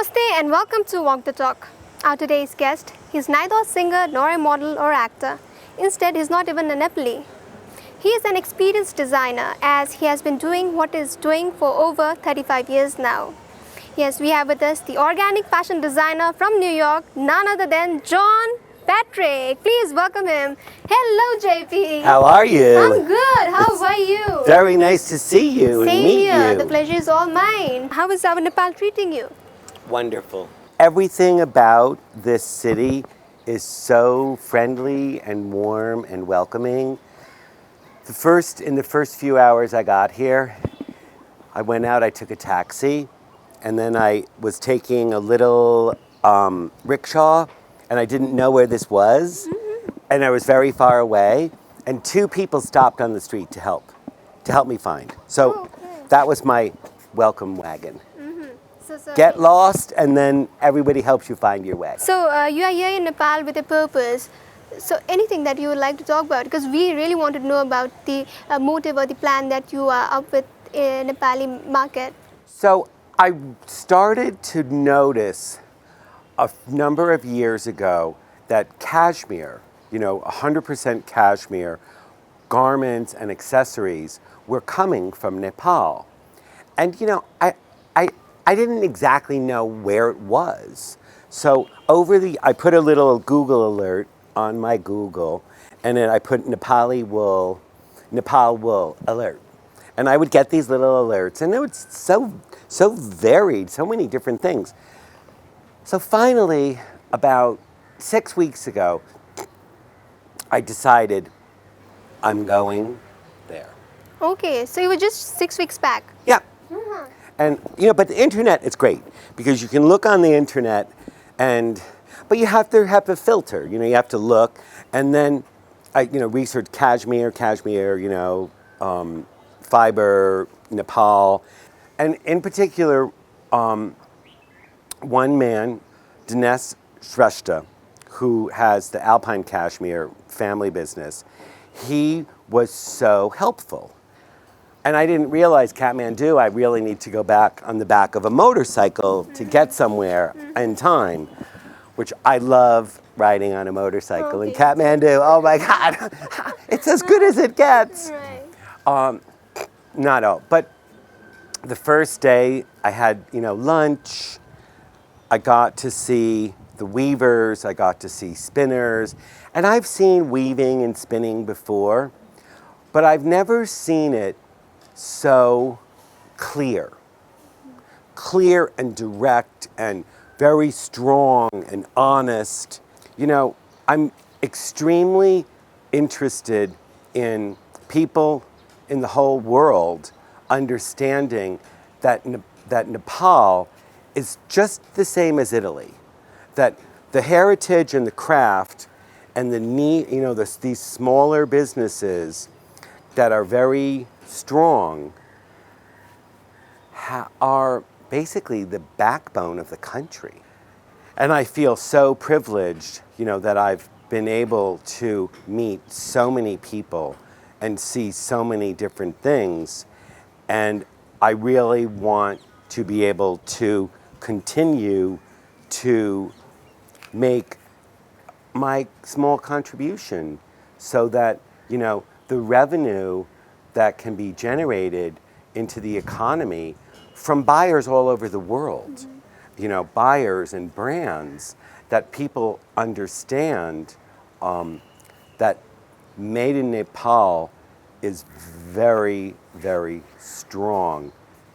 Namaste and welcome to Walk the Talk. Our today's guest, he's neither a singer nor a model or actor. Instead, he's not even a Nepali. He is an experienced designer as he has been doing what he's doing for over 35 years now. Yes, we have with us the organic fashion designer from New York, none other than John Patrick. Please welcome him. Hello, JP. How are you? I'm good. How are you? Very nice to see you and meet here. you. The pleasure is all mine. How is our Nepal treating you? Wonderful. Everything about this city is so friendly and warm and welcoming. In the first few hours I got here, I went out, I took a taxi, and then I was taking a little rickshaw, and I didn't know where this was, and I was very far away, and two people stopped on the street to help me find. So that was my welcome wagon. Get lost, and then everybody helps you find your way. So you are here in Nepal with a purpose. So anything that you would like to talk about? Because we really want to know about the motive or the plan that you are up with in Nepali market. So I started to notice a number of years ago that cashmere, 100% cashmere garments and accessories were coming from Nepal. And I didn't exactly know where it was. So I put a little Google alert on my Google, and then I put Nepal wool alert. And I would get these little alerts, and it was so varied, so many different things. So finally, about 6 weeks ago, I decided I'm going there. Okay, so you were just 6 weeks back. Yeah. And, but the internet is great because you can look on the internet but you have to have a filter, you have to look. And then I, researched cashmere, fiber, Nepal. And in particular, one man, Dinesh Shrestha, who has the Alpine Cashmere family business, he was so helpful. And I didn't realize Kathmandu, I really need to go back on the back of a motorcycle to get somewhere in time, which I love riding on a motorcycle in Kathmandu. Oh my God, it's as good as it gets. Right. Not all, but the first day I had, lunch. I got to see the weavers, I got to see spinners, and I've seen weaving and spinning before, but I've never seen it so clear and direct and very strong and honest. I'm extremely interested in people in the whole world understanding that Nepal is just the same as Italy, that the heritage and the craft and the need, these smaller businesses that are very strong are basically the backbone of the country. And I feel so privileged, that I've been able to meet so many people and see so many different things. And I really want to be able to continue to make my small contribution so that, the revenue that can be generated into the economy from buyers all over the world, buyers and brands, that people understand that made in Nepal is very, very strong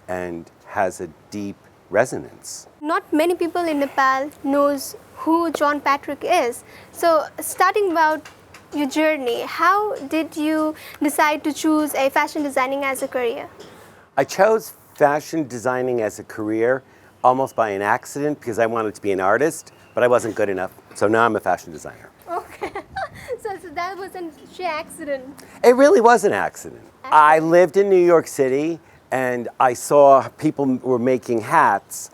and has a deep resonance. Not many people in Nepal knows who John Patrick is. So starting about your journey, how did you decide to choose a fashion designing as a career? I chose fashion designing as a career almost by an accident because I wanted to be an artist, but I wasn't good enough. So now I'm a fashion designer. Okay, so that was an accident. It really was an accident. I lived in New York City and I saw people were making hats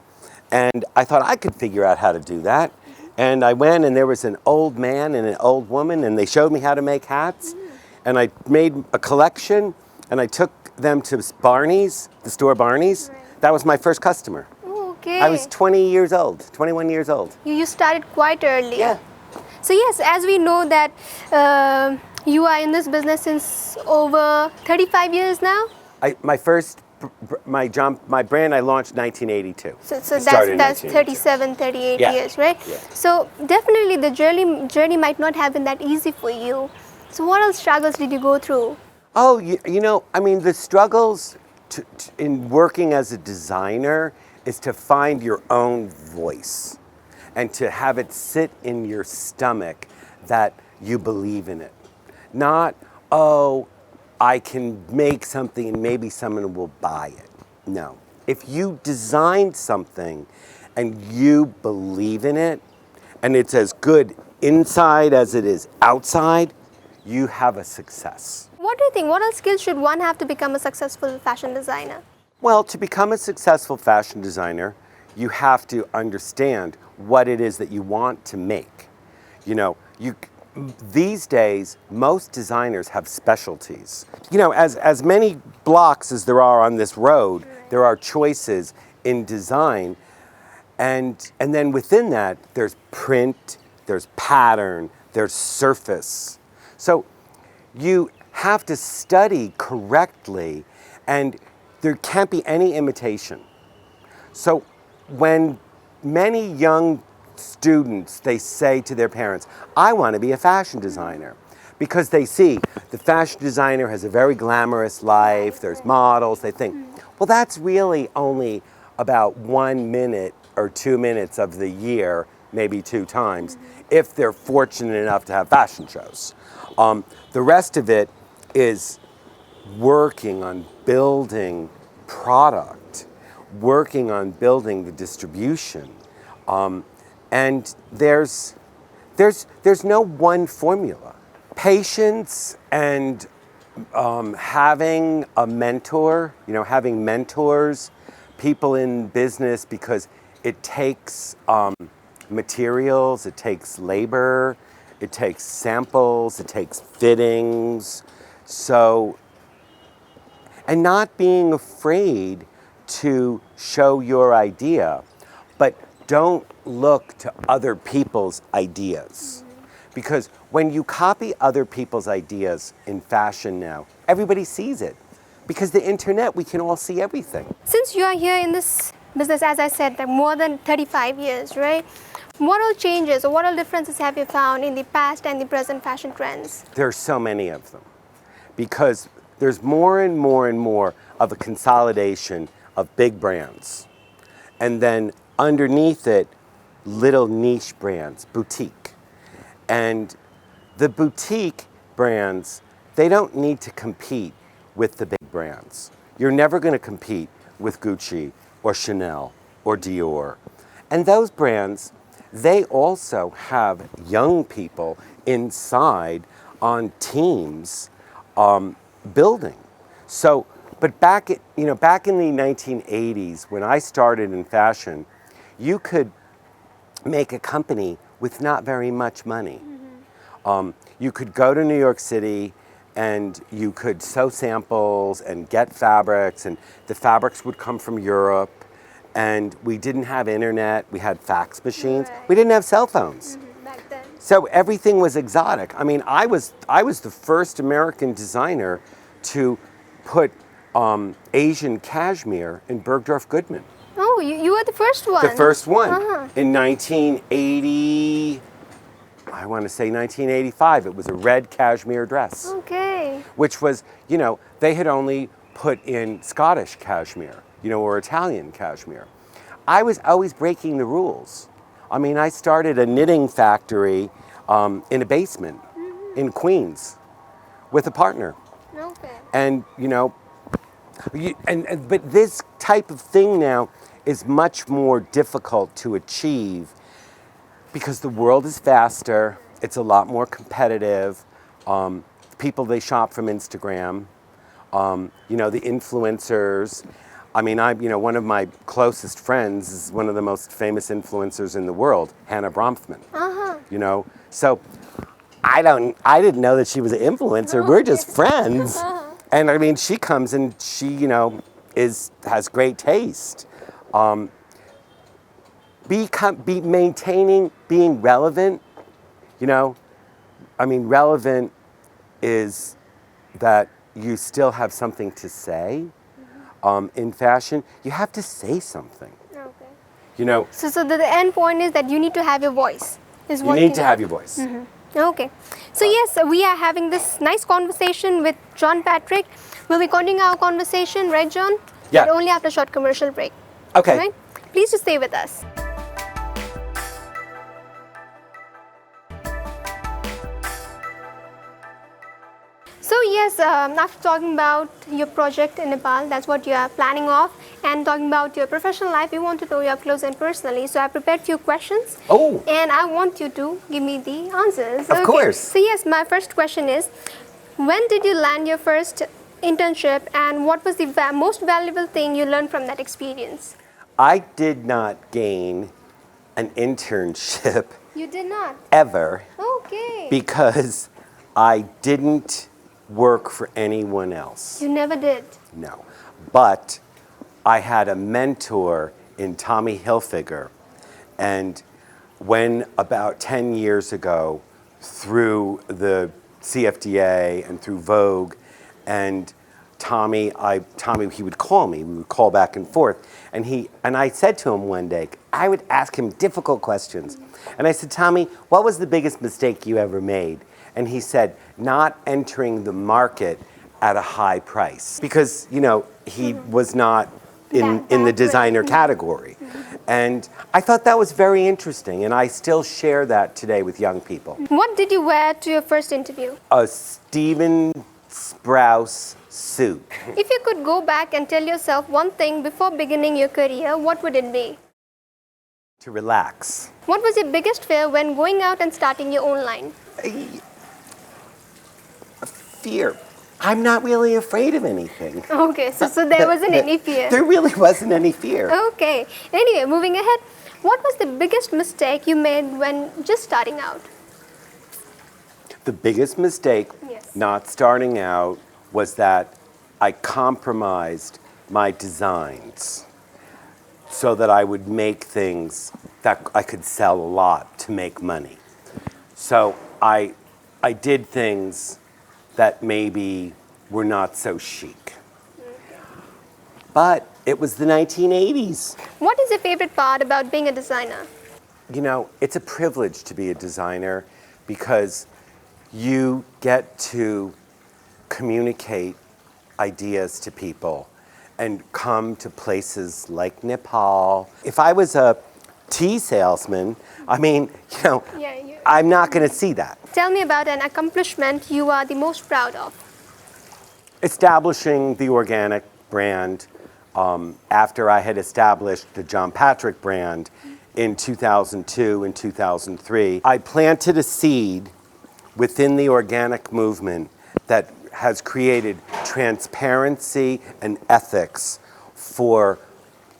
and I thought I could figure out how to do that. And I went and there was an old man and an old woman and they showed me how to make hats. And I made a collection and I took them to Barney's, the store Barney's. Right. That was my first customer. Oh, Okay. I was 20 years old, 21 years old. You started quite early. Yeah. So yes, as we know that you are in this business since over 35 years now. My brand I launched 1982. So I started in that's 1982. 37, 38 Yeah. years, right? Yeah. So definitely the journey might not have been that easy for you. So what else struggles did you go through? Oh, you know, I mean, the struggles in working as a designer is to find your own voice and to have it sit in your stomach that you believe in it. Not, oh, I can make something and maybe someone will buy it. No. If you design something and you believe in it and it's as good inside as it is outside, you have a success. What do you think? What else skills should one have to become a successful fashion designer? Well, to become a successful fashion designer, you have to understand what it is that you want to make. You know, these days, most designers have specialties. You know, as many blocks as there are on this road, there are choices in design. And then within that, there's print, there's pattern, there's surface. So you have to study correctly, and there can't be any imitation. So when many young students, they say to their parents, I want to be a fashion designer, because they see the fashion designer has a very glamorous life, there's models, they think, well, that's really only about 1 minute or 2 minutes of the year, maybe 2 times, if they're fortunate enough to have fashion shows. The rest of it is working on building product, working on building the distribution, and there's no one formula. Patience and having a mentor, you know, having mentors, people in business, because it takes materials, it takes labor, it takes samples, it takes fittings. So, and not being afraid to show your idea, but don't look to other people's ideas. Because when you copy other people's ideas in fashion now, everybody sees it. Because the internet, we can all see everything. Since you are here in this business, as I said, like more than 35 years, right? What all changes or what all differences have you found in the past and the present fashion trends? There are so many of them. Because there's more and more and more of a consolidation of big brands. And then underneath it, little niche brands, boutique. And the boutique brands, they don't need to compete with the big brands. You're never going to compete with Gucci or Chanel or Dior. And those brands, they also have young people inside on teams building. So, but back in the 1980s, when I started in fashion, you could make a company with not very much money. You could go to New York City and you could sew samples and get fabrics, and the fabrics would come from Europe, and we didn't have internet, we had fax machines, we didn't have cell phones. Back then. So everything was exotic. I mean, I was the first American designer to put Asian cashmere in Bergdorf Goodman. Oh, you were the first one. The first one in 1980, I want to say 1985. It was a red cashmere dress, Okay. which was, you know, they had only put in Scottish cashmere, you know, or Italian cashmere. I was always breaking the rules. I mean, I started a knitting factory in a basement in Queens with a partner. Okay. And, you know, but this type of thing now is much more difficult to achieve because the world is faster, it's a lot more competitive. People, they shop from Instagram. You know, the influencers. I mean, one of my closest friends is one of the most famous influencers in the world, Hannah Bronfman. You know, so I didn't know that she was an influencer. We're just friends. And I mean, she comes and she, you know, has great taste. be maintaining being relevant. You know, I mean, relevant is that you still have something to say. In fashion, you have to say something. Okay. You know, So the end point is that you need to have your voice. Is you what need to have your voice. Okay. So yes, we are having this nice conversation with John Patrick. We'll be continuing our conversation, right, John? Yeah. But only after a short commercial break. Okay. Right? Please just stay with us. So yes, after talking about your project in Nepal, that's what you are planning of, and talking about your professional life, we want to know you up close and personally. So I prepared few questions. Oh. And I want you to give me the answers. Of course. So yes, my first question is, when did you land your first internship, and what was the most valuable thing you learned from that experience? I did not gain an internship You did not. ever Okay. because I didn't work for anyone else. You never did. No. But I had a mentor in Tommy Hilfiger. And when about 10 years ago, through the CFDA and through Vogue, and Tommy, he would call me. We would call back and forth. And I said to him one day, I would ask him difficult questions. And I said, Tommy, what was the biggest mistake you ever made? And he said, not entering the market at a high price. Because, you know, he was not in the designer category. And I thought that was very interesting. And I still share that today with young people. What did you wear to your first interview? A Steven Sprouse suit. If you could go back and tell yourself one thing before beginning your career, what would it be? To relax. What was your biggest fear when going out and starting your own line? Fear. I'm not really afraid of anything. Okay, so there wasn't any fear. There really wasn't any fear. Okay. Anyway, moving ahead, what was the biggest mistake you made when just starting out? The biggest mistake Yes. not starting out was that I compromised my designs so that I would make things that I could sell a lot to make money. So I did things that maybe were not so chic. But it was the 1980s. What is your favorite part about being a designer? You know, it's a privilege to be a designer because you get to communicate ideas to people and come to places like Nepal. If I was a tea salesman, I mean, you know, I'm not going to see that. Tell me about an accomplishment you are the most proud of. Establishing the organic brand after I had established the John Patrick brand in 2002 and 2003. I planted a seed within the organic movement that has created transparency and ethics for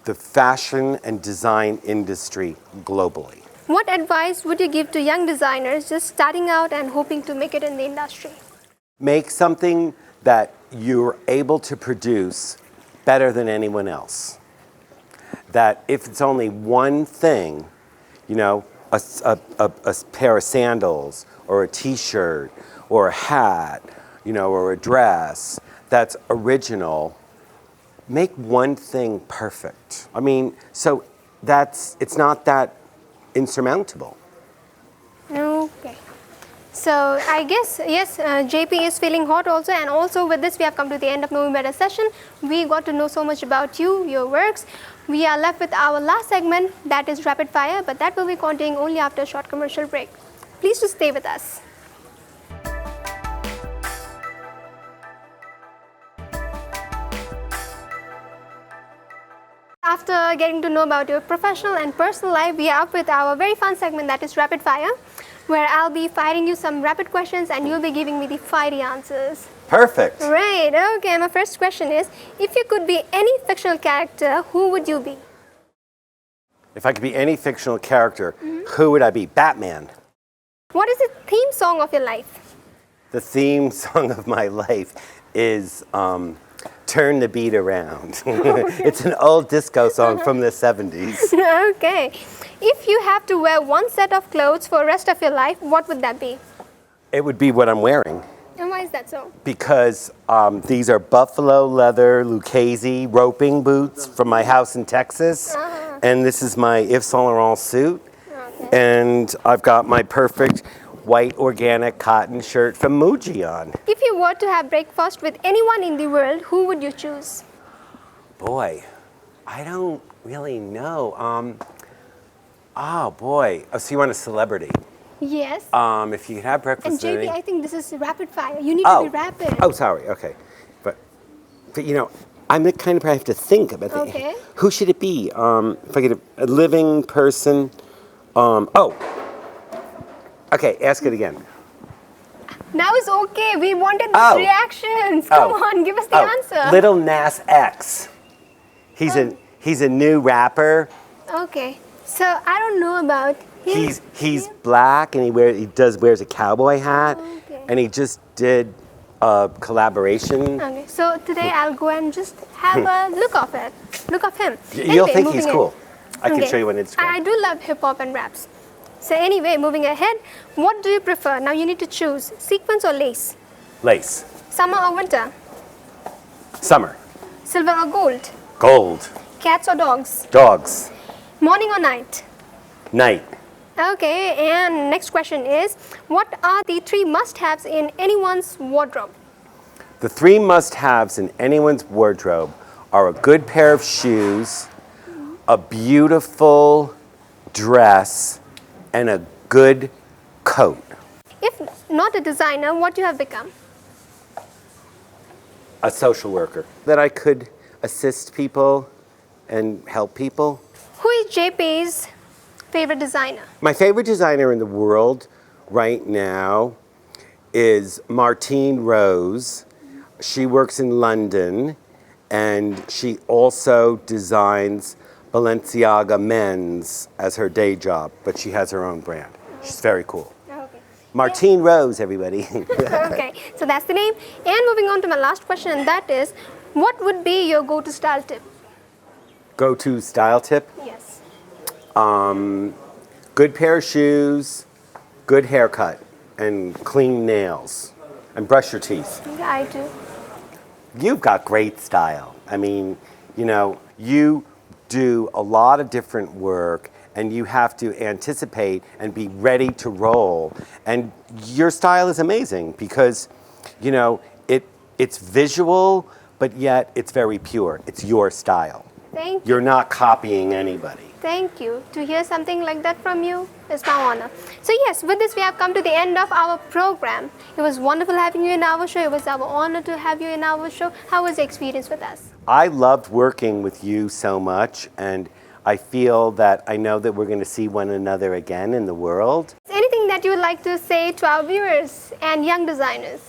the fashion and design industry globally. What advice would you give to young designers just starting out and hoping to make it in the industry? Make something that you're able to produce better than anyone else. That if it's only one thing, you know, a pair of sandals or a t-shirt or a hat, you know, or a dress that's original, make one thing perfect. I mean, so it's not that insurmountable. Okay. So I guess, yes, JP is feeling hot also, and also with this we have come to the end of Knowing Better session. We got to know so much about you, your works. We are left with our last segment, that is rapid fire, but that will be continuing only after a short commercial break. Please just stay with us. After getting to know about your professional and personal life, we are up with our very fun segment, that is rapid fire, where I'll be firing you some rapid questions and you'll be giving me the fiery answers. Perfect. Right, okay, my first question is, if you could be any fictional character, who would you be? If I could be any fictional character, who would I be? Batman. What is the theme song of your life? The theme song of my life is Turn the Beat Around. It's an old disco song from the 70s. Okay. If you have to wear one set of clothes for the rest of your life, what would that be? It would be what I'm wearing. And why is that so? Because these are buffalo leather Lucchese roping boots from my house in Texas. And this is my Yves Saint Laurent suit. Okay. And I've got my perfect white organic cotton shirt from Muji on. If you were to have breakfast with anyone in the world, who would you choose? Boy, I don't really know. Oh boy. Oh, so you want a celebrity? Yes. If you could have breakfast And with JB, any- I think this is rapid fire. You need to be rapid. Oh, sorry. Okay. But you know, I'm the kind of person I have to think about Okay. Who should it be? If I get a living person. Okay, ask it again. Now it's okay. We wanted these Oh. reactions. Oh. Come on, give us the answer. Little Nas X. He's a new rapper. Okay. So I don't know about him. He's black and he wears a cowboy hat, Okay. and he just did a collaboration. Okay. So today I'll go and just have a look of it. Look of him. You'll Anyway, think he's moving in. cool. I can Okay. show you on Instagram. I do love hip hop and raps. So anyway, moving ahead, what do you prefer? Now you need to choose sequins or lace, Lace. summer or winter, Summer. silver or gold, Gold. cats or dogs, Dogs. morning or night. Night. Okay, and next question is, what are the 3 must-haves in anyone's wardrobe? The 3 must-haves in anyone's wardrobe are a good pair of shoes, a beautiful dress, and a good coat. If not a designer, what you have become? A social worker. That I could assist people and help people. Who is JP's favorite designer? My favorite designer in the world right now is Martine Rose. She works in London, and she also designs Balenciaga men's as her day job, but she has her own brand. She's very cool. Okay. Martine Rose, everybody. Okay, so that's the name. And moving on to my last question, and that is, what would be your go-to style tip? Go-to style tip? Yes. Good pair of shoes, good haircut, and clean nails. And brush your teeth. Yeah, I do. You've got great style. I mean, you do a lot of different work, and you have to anticipate and be ready to roll. And your style is amazing because, it's visual, but yet it's very pure. It's your style. Thank you. You're not copying anybody. Thank you. To hear something like that from you is my honor. So yes, with this we have come to the end of our program. It was wonderful having you in our show. It was our honor to have you in our show. How was the experience with us? I loved working with you so much, and I feel that I know that we're going to see one another again in the world. Anything that you would like to say to our viewers and young designers?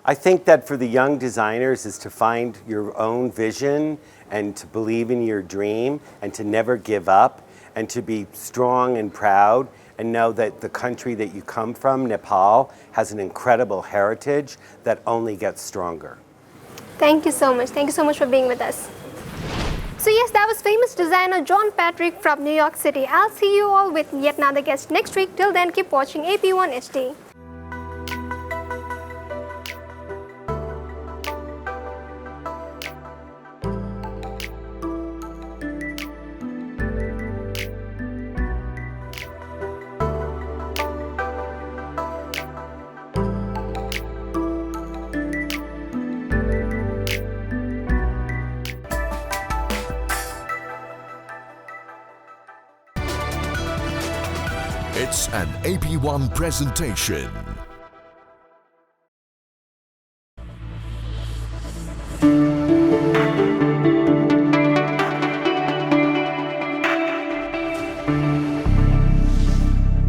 I think that for the young designers is to find your own vision and to believe in your dream and to never give up and to be strong and proud and know that the country that you come from, Nepal, has an incredible heritage that only gets stronger. Thank you so much. Thank you so much for being with us. So yes, that was famous designer John Patrick from New York City. I'll see you all with yet another guest next week. Till then, keep watching AP1 HD. It's an AP1 presentation.